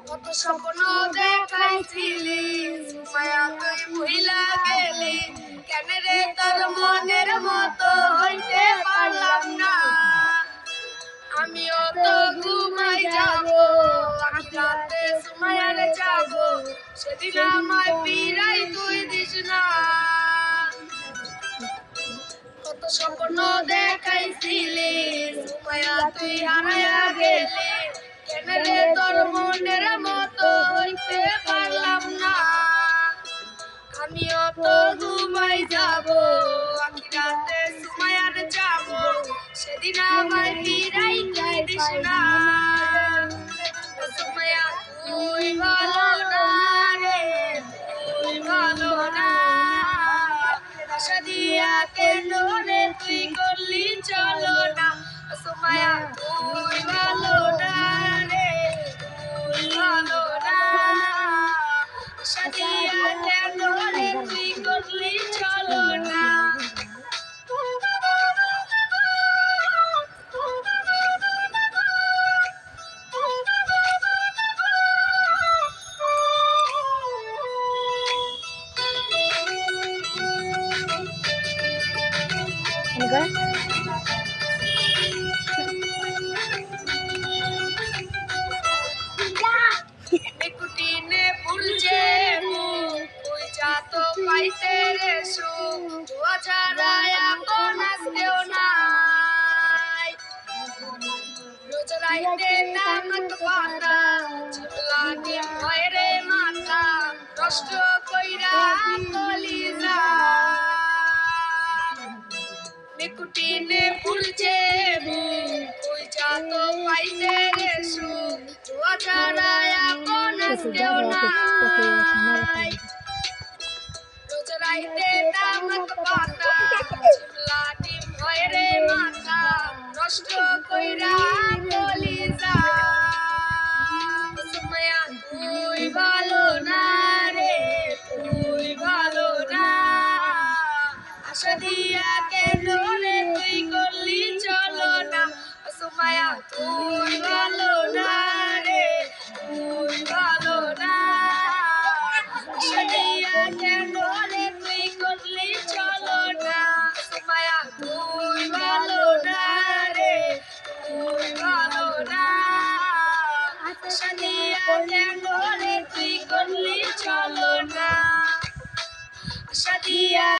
কত স্বপ্ন দেখাইছিলি মায়া তুই ভুইলা গেলি কেন রে তোর মনের মতো হইতে পারলাম না আমিও তো ঘুমাই যাব রাতে সুমায়ার যাব সেদিন আমায় ফিরাই তুই দিস না কত স্বপ্ন দেখাইছিলি মায়া তুই হারায়া গেলি কেন রে তোর মনের মতো হইতে পারলাম না আমিও তো ঘুমাই যাব রাতে সুমায়ার যাব সেদিন আমায় ফিরাই তুই দিস না সুমায়া তুই ভালো না রে তুই ভালো না আশা দিয়া কেন রে তুই করলি চলো না সুমায়া তুই ভালো না রে তুই ভালো না আশা দিয়া কেন রে তুই করলি চলো না নিকুটিনে ফুলছে তুই যা তো পাইতে রে সুখ তোয়া ছাড়া এখন আসতেও নাই রোজ রাইতে তামাক পাতা চিমলা ডিম হয় রে মাথা নষ্ট কইরা কলিজা নিকুটিনে ফুলছে তুই যা তো পাইতে রে সুখ তোয়া ছাড়া এখন আসতেও নাই রোজ রাইতে তামাক পাতা চিমলা ডিম হয় রে মাথা নষ্ট কইরা কলিজা সুমায়া তুই ভালো না রে তুই ভালো না আশা দিয়া কেন রে তুই করলি চলো না সুমায়া তুই ভালো না রে তুই ভালো না আশা দিয়া কেন রে তুই করলি চলো না সুমায়া তুই ভালো না রে তুই ভালো না আশা দিয়া কেন রে তুই করলি চলো না আশা দিয়া